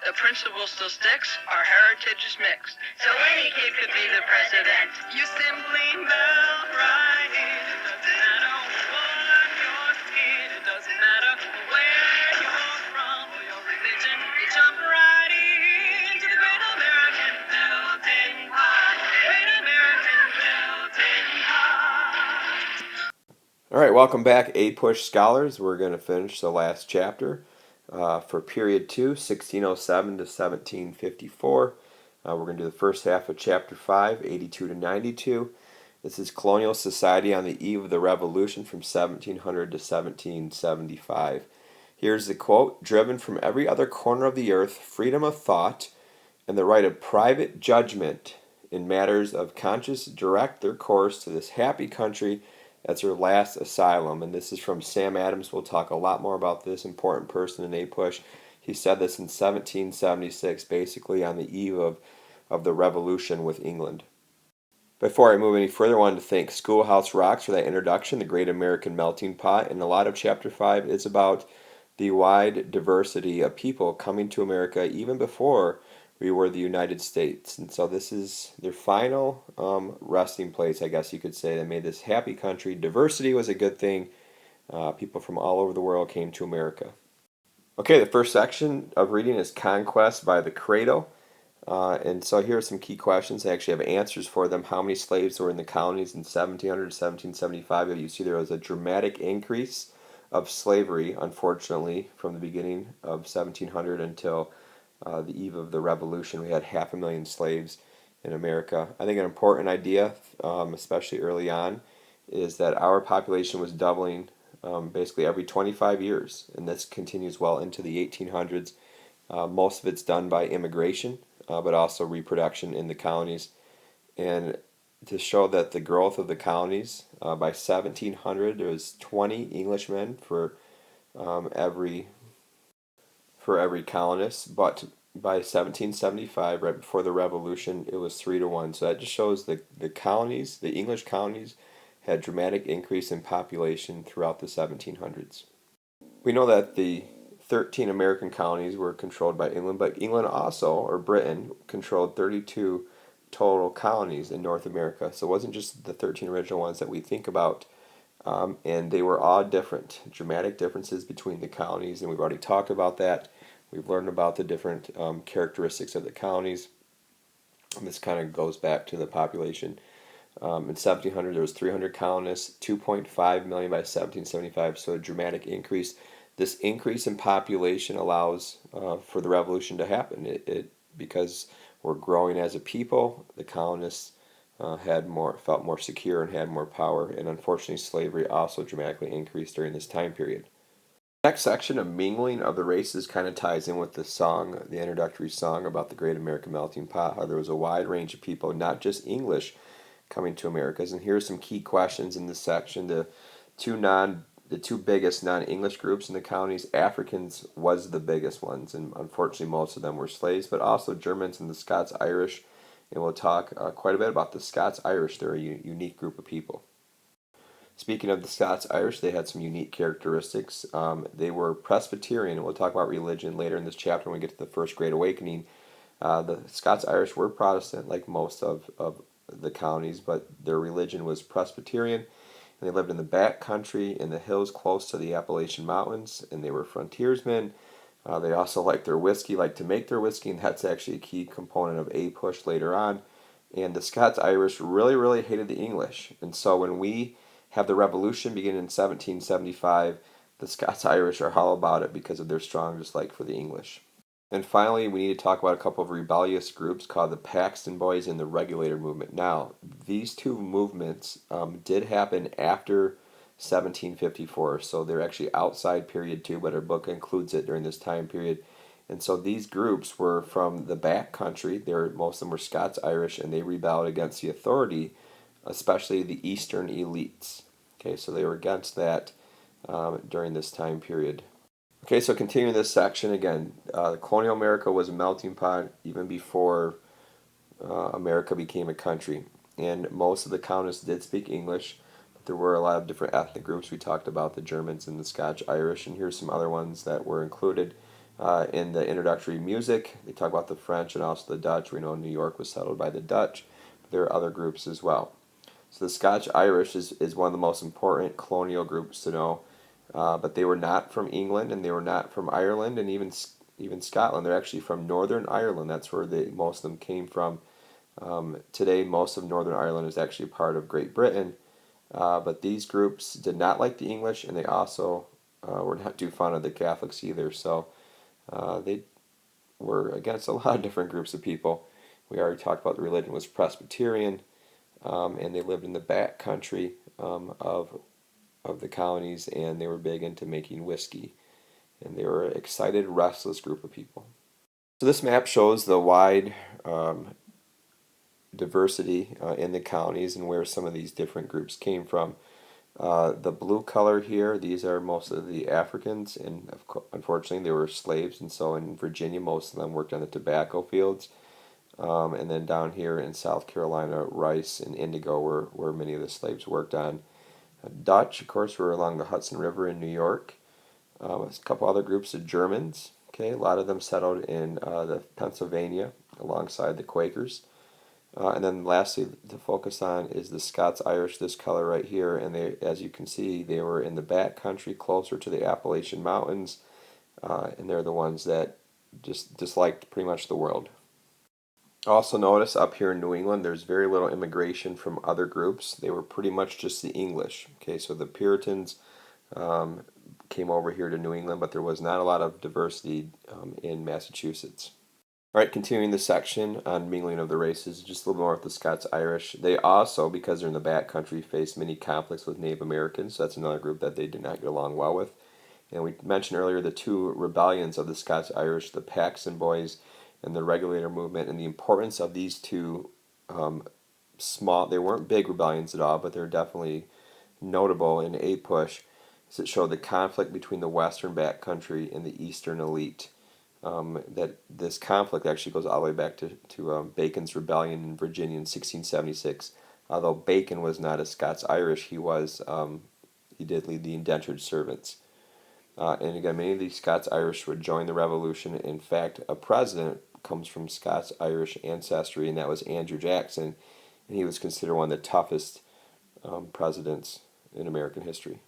The principle still sticks, our heritage is mixed. So any kid could be the president. You simply melt right in. It doesn't matter what your skin, it doesn't matter where you're from or your religion. You jump right into the great American melting pot. Great American melting pot. All right, welcome back, A-Push Scholars. We're going to finish the last chapter for period 2, 1607 to 1754. We're going to do the first half of chapter 5, 82 to 92. This is colonial society on the eve of the Revolution from 1700 to 1775. Here's the quote: "Driven from every other corner of the earth, freedom of thought and the right of private judgment in matters of conscience direct their course to this happy country as their last asylum." And this is from Sam Adams. We'll talk a lot more about this important person in A-Push. He said this in 1776, basically on the eve of the Revolution with England. Before I move any further, I wanted to thank Schoolhouse Rocks for that introduction, the Great American Melting Pot. And a lot of Chapter 5 is about the wide diversity of people coming to America even before we were the United States. And so this is their final resting place, I guess you could say. They made this happy country. Diversity was a good thing. People from all over the world came to America. Okay, the first section of reading is Conquest by the Cradle. And so here are some key questions. I actually have answers for them. How many slaves were in the colonies in 1700 to 1775? You see there was a dramatic increase of slavery, unfortunately, from the beginning of 1700 until the eve of the Revolution. We had 500,000 slaves in America. I think an important idea, especially early on, is that our population was doubling basically every 25 years, and this continues well into the 1800s. Most of it's done by immigration, but also reproduction in the colonies. And to show that the growth of the colonies, by 1700 there was 20 Englishmen for every colonist, but by 1775, right before the Revolution, it was 3 to 1. So that just shows the colonies, the English colonies, had dramatic increase in population throughout the 1700s. We know that the 13 American colonies were controlled by England, but England also, or Britain, controlled 32 total colonies in North America. So it wasn't just the 13 original ones that we think about, and they were all different, dramatic differences between the colonies, and we've already talked about that. We've learned about the different characteristics of the colonies, and this kind of goes back to the population. In 1700, there was 300 colonists, 2.5 million by 1775, so a dramatic increase. This increase in population allows for the revolution to happen. Because we're growing as a people, the colonists felt more secure and had more power, and unfortunately slavery also dramatically increased during this time period. The next section of mingling of the races kind of ties in with the song, the introductory song about the Great American Melting Pot, how there was a wide range of people, not just English, coming to Americas. And here's some key questions in this section. The two biggest non-English groups in the colonies, Africans was the biggest ones, and unfortunately most of them were slaves, but also Germans and the Scots-Irish, and we'll talk quite a bit about the Scots-Irish. They're a unique group of people. Speaking of the Scots-Irish, they had some unique characteristics. They were Presbyterian, and we'll talk about religion later in this chapter when we get to the First Great Awakening. The Scots-Irish were Protestant, like most of the colonies, but their religion was Presbyterian. And they lived in the back country in the hills close to the Appalachian Mountains, and they were frontiersmen. They also liked their whiskey, liked to make their whiskey, and that's actually a key component of A-Push later on. And the Scots-Irish really, really hated the English. And so when we have the Revolution begin in 1775, the Scots-Irish are all about it because of their strong dislike for the English. And finally, we need to talk about a couple of rebellious groups called the Paxton Boys and the Regulator Movement. Now, these two movements did happen after 1754, so they're actually outside period 2, but our book includes it during this time period. And so these groups were from the back country. Most of them were Scots-Irish, and they rebelled against the authority, especially the Eastern elites. Okay, so they were against that during this time period. Okay, so continuing this section again, colonial America was a melting pot even before America became a country. And most of the colonists did speak English, but there were a lot of different ethnic groups. We talked about the Germans and the Scotch-Irish, and here's some other ones that were included. In the introductory music, they talk about the French and also the Dutch. We know New York was settled by the Dutch. There are other groups as well. So the Scotch-Irish is one of the most important colonial groups to know, but they were not from England and they were not from Ireland and even Scotland. They're actually from Northern Ireland. That's where most of them came from. Today, most of Northern Ireland is actually part of Great Britain, but these groups did not like the English, and they also were not too fond of the Catholics either. So they were against a lot of different groups of people. We already talked about the religion was Presbyterian, and they lived in the back country of the colonies, and they were big into making whiskey. And they were an excited, restless group of people. So this map shows the wide diversity in the colonies and where some of these different groups came from. The blue color here, these are most of the Africans, and unfortunately they were slaves, and so in Virginia most of them worked on the tobacco fields. And then down here in South Carolina, rice and indigo were where many of the slaves worked on. Dutch, of course, were along the Hudson River in New York. A couple other groups of Germans. Okay, a lot of them settled in the Pennsylvania alongside the Quakers. And then lastly, to focus on is the Scots-Irish, this color right here. And they, as you can see, they were in the back country closer to the Appalachian Mountains. And they're the ones that just disliked pretty much the world. Also notice up here in New England, there's very little immigration from other groups. They were pretty much just the English. Okay, so the Puritans um, came over here to New England, but there was not a lot of diversity in Massachusetts. All right, continuing the section on mingling of the races, just a little more with the Scots-Irish. They also, because they're in the back country, faced many conflicts with Native Americans. So that's another group that they did not get along well with. And we mentioned earlier the two rebellions of the Scots-Irish, the Paxton Boys and the Regulator Movement, and the importance of these two small, they weren't big rebellions at all, but they're definitely notable in a push, as it showed the conflict between the western backcountry and the eastern elite. That this conflict actually goes all the way back to Bacon's rebellion in Virginia in 1676. Although Bacon was not a Scots-Irish, he did lead the indentured servants. And again, many of these Scots-Irish would join the revolution. In fact, a president comes from Scots-Irish ancestry, and that was Andrew Jackson, and he was considered one of the toughest presidents in American history.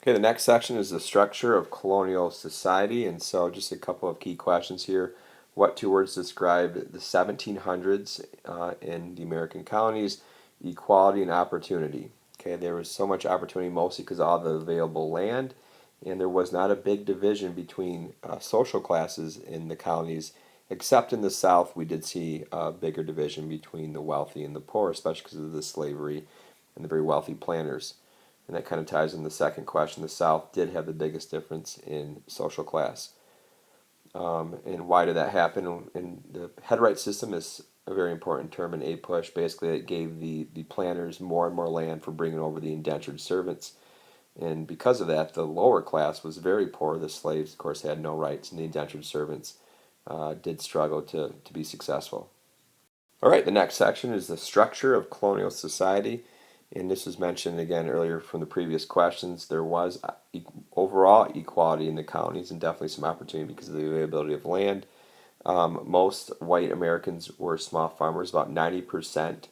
Okay, the next section is the structure of colonial society, and so just a couple of key questions here. What two words describe the 1700s in the American colonies? Equality and opportunity. Okay, there was so much opportunity mostly because of all the available land, and there was not a big division between social classes in the colonies, except in the South we did see a bigger division between the wealthy and the poor, especially because of the slavery and the very wealthy planters. And that kind of ties in the second question. The South did have the biggest difference in social class. And why did that happen? And the headright system is a very important term in APUSH. Basically, it gave the planters more and more land for bringing over the indentured servants. And because of that, the lower class was very poor. The slaves, of course, had no rights, and the indentured servants did struggle to be successful. All right, the next section is the structure of colonial society. And this was mentioned again earlier from the previous questions. There was overall equality in the colonies and definitely some opportunity because of the availability of land. Most white Americans were small farmers. About 90%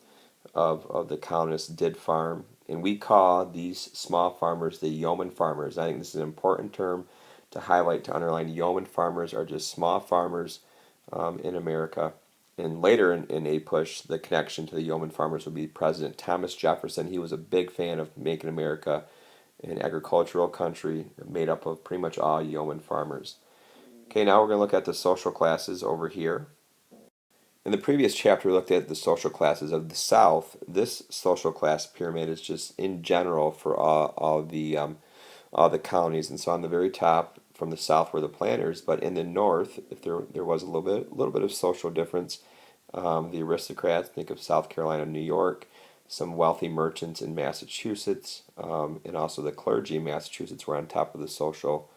of the colonists did farm. And we call these small farmers the yeoman farmers. I think this is an important term to highlight, to underline. Yeoman farmers are just small farmers in America. And later in APUSH, the connection to the yeoman farmers would be President Thomas Jefferson. He was a big fan of making America an agricultural country made up of pretty much all yeoman farmers. Okay, now we're going to look at the social classes over here. In the previous chapter, we looked at the social classes of the South. This social class pyramid is just in general for all the counties. And so on the very top from the South were the planters, but in the North, if there was a little bit of social difference, the aristocrats, think of South Carolina, New York, some wealthy merchants in Massachusetts, and also the clergy in Massachusetts were on top of the social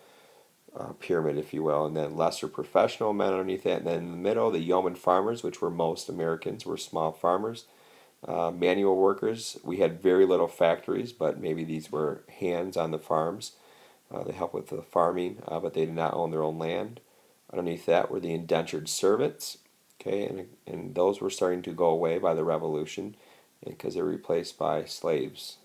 pyramid, if you will, and then lesser professional men underneath that, and then in the middle, the yeoman farmers, which were most Americans, were small farmers. Manual workers, we had very little factories, but maybe these were hands on the farms. They helped with the farming, but they did not own their own land. Underneath that were the indentured servants. Okay, and those were starting to go away by the Revolution because they were replaced by slaves.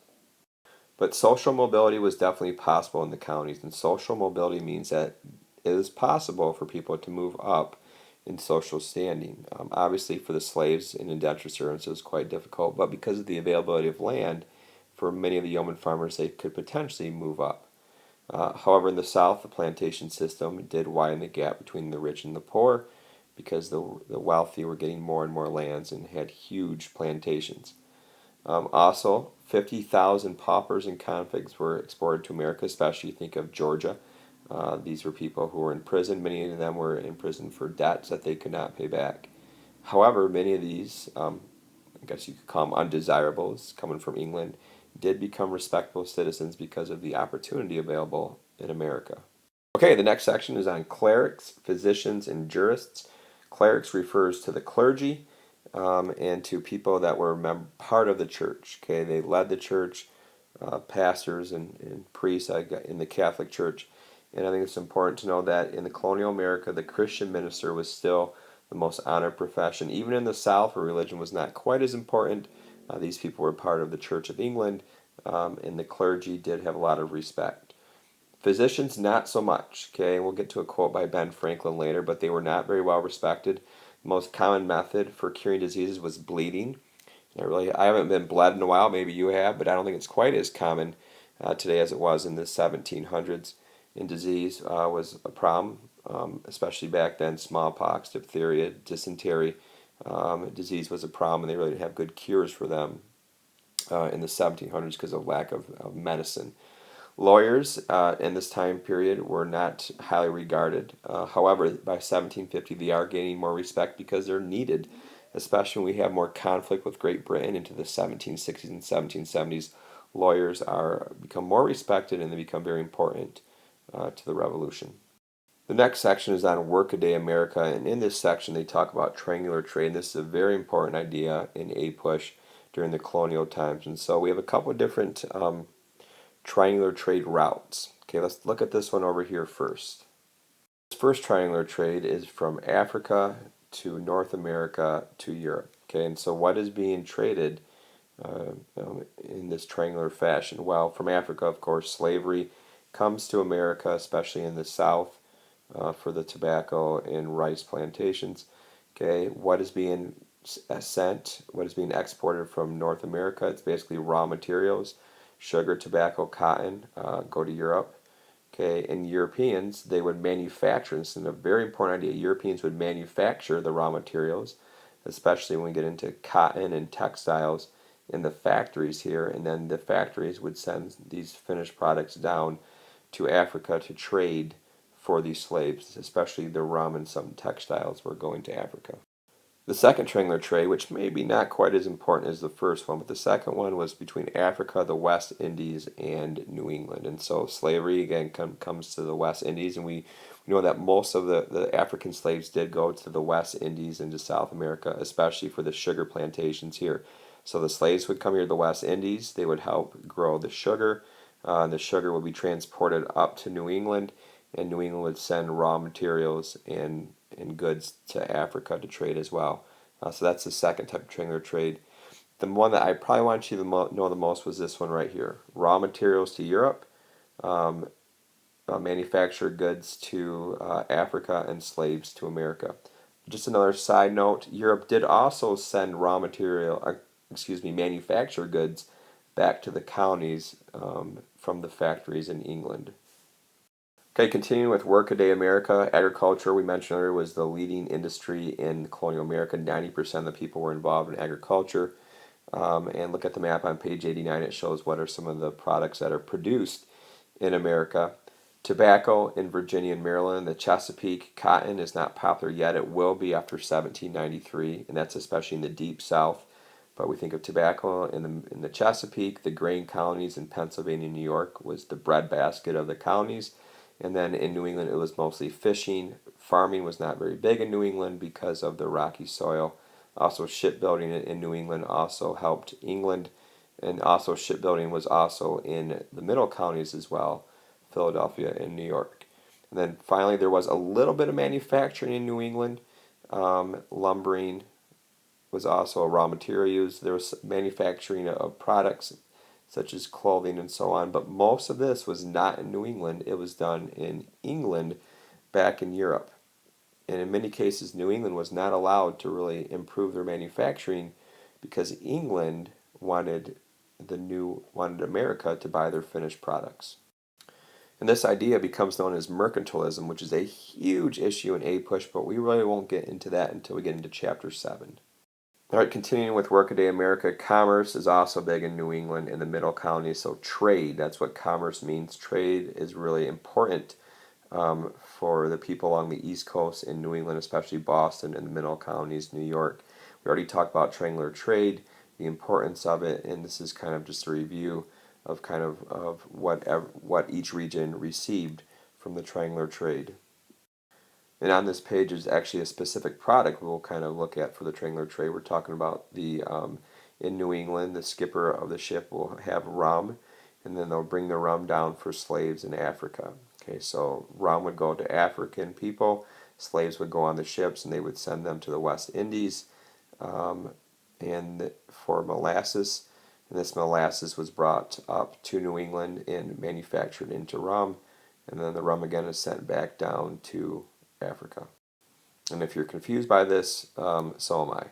But social mobility was definitely possible in the counties, and social mobility means that it is possible for people to move up in social standing. Obviously, for the slaves and indentured servants, it was quite difficult, but because of the availability of land, for many of the yeoman farmers, they could potentially move up. However, in the South, the plantation system did widen the gap between the rich and the poor because the wealthy were getting more and more lands and had huge plantations. Also, 50,000 paupers and convicts were exported to America, especially think of Georgia. These were people who were in prison. Many of them were in prison for debts that they could not pay back. However, many of these, I guess you could call them undesirables, coming from England, did become respectable citizens because of the opportunity available in America. Okay, the next section is on clerics, physicians, and jurists. Clerics refers to the clergy and to people that were part of the church. Okay, they led the church, pastors and priests in the Catholic Church. And I think it's important to know that in the colonial America, the Christian minister was still the most honored profession. Even in the South, where religion was not quite as important, these people were part of the Church of England, and the clergy did have a lot of respect. Physicians, not so much. Okay, we'll get to a quote by Ben Franklin later, but they were not very well respected. The most common method for curing diseases was bleeding. I haven't been bled in a while. Maybe you have, but I don't think it's quite as common today as it was in the 1700s. And disease was a problem, especially back then. Smallpox, diphtheria, dysentery, disease was a problem, and they really didn't have good cures for them in the 1700s because of lack of medicine. Lawyers in this time period were not highly regarded. However, by 1750, they are gaining more respect because they're needed, especially when we have more conflict with Great Britain into the 1760s and 1770s. Lawyers are become more respected and they become very important to the Revolution. The next section is on Workaday America, and in this section they talk about triangular trade. And this is a very important idea in APUSH during the colonial times. And so we have a couple of different triangular trade routes. Okay, let's look at this one over here first. This first triangular trade is from Africa to North America to Europe. Okay, and so what is being traded in this triangular fashion? Well, from Africa, of course, slavery comes to America, especially in the South, for the tobacco and rice plantations. Okay, what is being sent, what is being exported from North America? It's basically raw materials. Sugar, tobacco, cotton go to Europe. Okay, and Europeans, they would manufacture, this is a very important idea, Europeans would manufacture the raw materials, especially when we get into cotton and textiles in the factories here, and then the factories would send these finished products down to Africa to trade for these slaves, especially the rum and some textiles were going to Africa. The second triangular trade, which may be not quite as important as the first one, but the second one was between Africa, the West Indies, and New England. And so slavery, again, comes to the West Indies, and we know that most of the African slaves did go to the West Indies and to South America, especially for the sugar plantations here. So the slaves would come here to the West Indies, they would help grow the sugar, and the sugar would be transported up to New England, and New England would send raw materials and goods to Africa to trade as well. So that's the second type of triangular trade. The one that I probably want you to know the most was this one right here. Raw materials to Europe, manufactured goods to Africa, and slaves to America. Just another side note, Europe did also send manufactured goods back to the colonies from the factories in England. Okay, continuing with Workaday America, agriculture, we mentioned earlier, was the leading industry in colonial America. 90% of the people were involved in agriculture. And look at the map on page 89. It shows what are some of the products that are produced in America. Tobacco in Virginia and Maryland. The Chesapeake cotton is not popular yet. It will be after 1793, and that's especially in the Deep South. But we think of tobacco in the Chesapeake. The grain colonies in Pennsylvania and New York was the breadbasket of the colonies. And then in New England, it was mostly fishing. Farming was not very big in New England because of the rocky soil. Also, shipbuilding in New England also helped England. And also, shipbuilding was also in the middle counties as well, Philadelphia and New York. And then finally, there was a little bit of manufacturing in New England. Lumbering was also a raw material used. There was manufacturing of products such as clothing and so on, but most of this was not in New England. It was done in England back in Europe. And in many cases, New England was not allowed to really improve their manufacturing because England wanted America to buy their finished products. And this idea becomes known as mercantilism, which is a huge issue in APUSH, but we really won't get into that until we get into Chapter 7. All right, continuing with Workaday America, commerce is also big in New England in the middle counties. So trade, that's what commerce means. Trade is really important for the people along the East Coast in New England, especially Boston and the middle counties, New York. We already talked about triangular trade, the importance of it, and this is kind of just a review of what each region received from the triangular trade. And on this page is actually a specific product we'll kind of look at for the triangular trade. We're talking about in New England, the skipper of the ship will have rum, and then they'll bring the rum down for slaves in Africa. Okay, so rum would go to African people, slaves would go on the ships, and they would send them to the West Indies, and for molasses. And this molasses was brought up to New England and manufactured into rum, and then the rum again is sent back down to Africa. And if you're confused by this, so am I.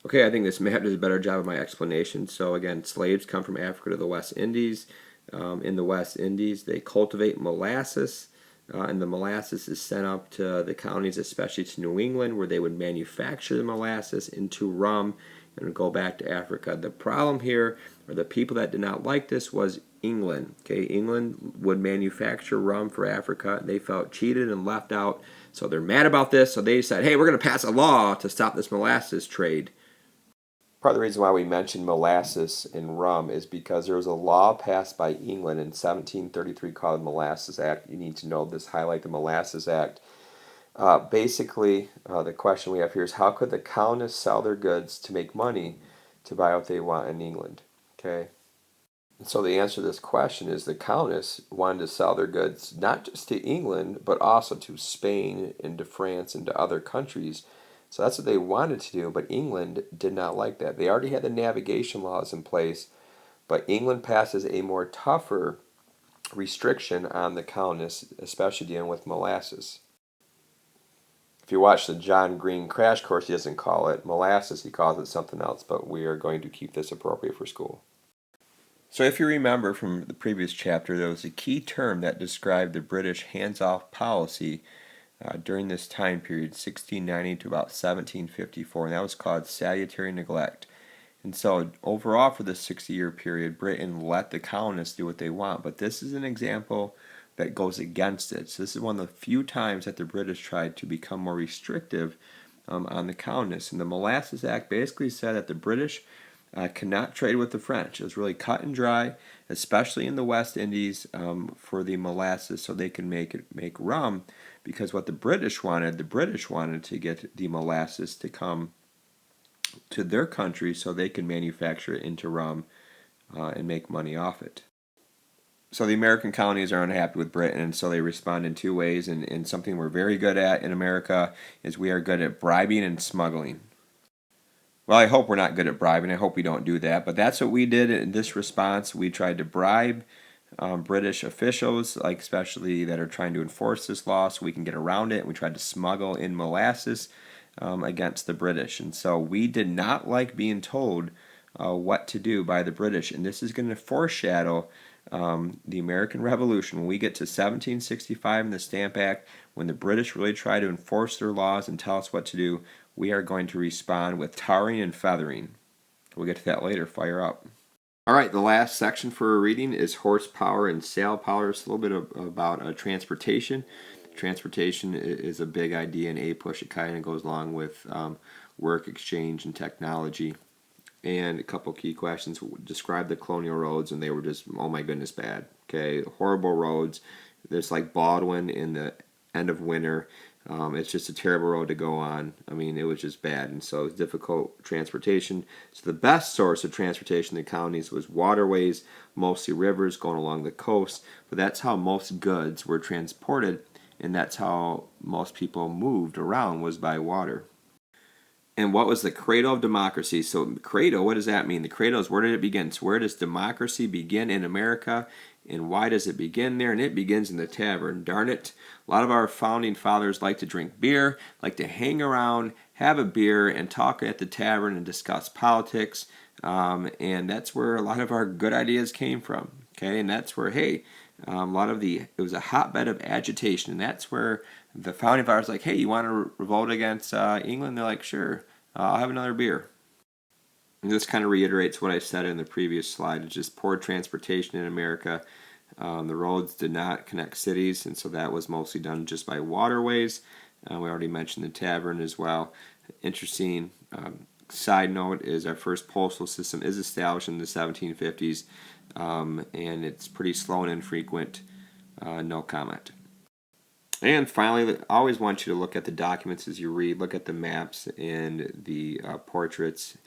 Okay, I think this map does a better job of my explanation. So again, slaves come from Africa to the West Indies. In the West Indies, they cultivate molasses, and the molasses is sent up to the counties, especially to New England, where they would manufacture the molasses into rum and go back to Africa. The problem here, or the people that did not like this, was England. Okay, England would manufacture rum for Africa. They felt cheated and left out, so they're mad about this. So they said, hey, we're going to pass a law to stop this molasses trade. Part of the reason why we mentioned molasses in rum is because there was a law passed by England in 1733 called the Molasses Act. You need to know this, highlight the Molasses Act. Basically, the question we have here is how could the colonists sell their goods to make money to buy what they want in England? Okay. And so the answer to this question is the colonists wanted to sell their goods not just to England, but also to Spain and to France and to other countries. So that's what they wanted to do, but England did not like that. They already had the navigation laws in place, but England passes a more tougher restriction on the colonists, especially dealing with molasses. If you watch the John Green crash course, he doesn't call it molasses, he calls it something else, but we are going to keep this appropriate for school. So if you remember from the previous chapter, there was a key term that described the British hands-off policy during this time period, 1690 to about 1754, and that was called salutary neglect. And so overall for this 60-year period, Britain let the colonists do what they want, but this is an example that goes against it. So this is one of the few times that the British tried to become more restrictive on the colonists. And the Molasses Act basically said that the British cannot trade with the French. It was really cut and dry, especially in the West Indies for the molasses, so they can make rum. Because what the British wanted to get the molasses to come to their country so they can manufacture it into rum and make money off it. So the American colonies are unhappy with Britain, and so they respond in two ways. And something we're very good at in America is we are good at bribing and smuggling. Well, I hope we're not good at bribing. I hope we don't do that. But that's what we did in this response. We tried to bribe British officials, like especially that are trying to enforce this law so we can get around it. We tried to smuggle in molasses against the British. And so we did not like being told what to do by the British. And this is going to foreshadow the American Revolution. When we get to 1765 and the Stamp Act, when the British really try to enforce their laws and tell us what to do, we are going to respond with tarring and feathering. We'll get to that later. Fire up. All right, the last section for reading is horsepower and sail power. It's a little bit about transportation. Transportation is a big idea in APUSH. It kind of goes along with work, exchange, and technology. And a couple key questions. Describe the colonial roads, and they were just, oh my goodness, bad. Okay, horrible roads. There's like Baldwin in the end of winter. It's just a terrible road to go on. I mean, it was just bad, and so it was difficult transportation. So the best source of transportation in the colonies was waterways, mostly rivers going along the coast. But that's how most goods were transported, and that's how most people moved around, was by water. And what was the cradle of democracy? So, cradle, what does that mean? The cradle is, where did it begin? So, where does democracy begin in America? And why does it begin there? And it begins in the tavern. Darn it. A lot of our founding fathers like to drink beer, like to hang around, have a beer, and talk at the tavern and discuss politics. And that's where a lot of our good ideas came from. Okay, and that's where, hey, it was a hotbed of agitation, and that's where the founding fathers like, hey, you want to revolt against England? They're like, sure, I'll have another beer. And this kind of reiterates what I said in the previous slide. It's just poor transportation in America. The roads did not connect cities, and so that was mostly done just by waterways. We already mentioned the tavern as well. Interesting side note is our first postal system is established in the 1750s, and it's pretty slow and infrequent. No comment. And finally, I always want you to look at the documents as you read. Look at the maps and the portraits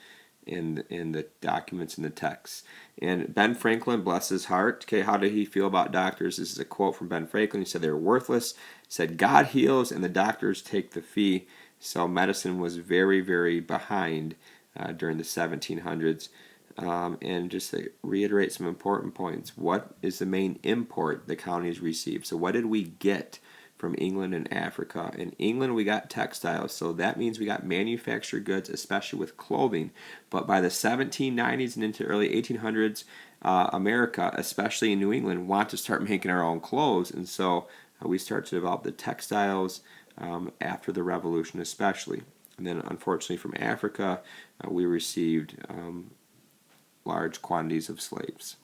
in the documents and the texts. And Ben Franklin, bless his heart. Okay, how did he feel about doctors? This is a quote from Ben Franklin. He said they're worthless. He said God heals and the doctors take the fee. So medicine was very, very behind during the 1700s. And just to reiterate some important points, what is the main import the colonies received? So what did we get from England and Africa? In England, we got textiles, so that means we got manufactured goods, especially with clothing. But by the 1790s and into early 1800s, America, especially in New England, want to start making our own clothes, and so we start to develop the textiles after the Revolution, especially. And then, unfortunately, from Africa, we received large quantities of slaves.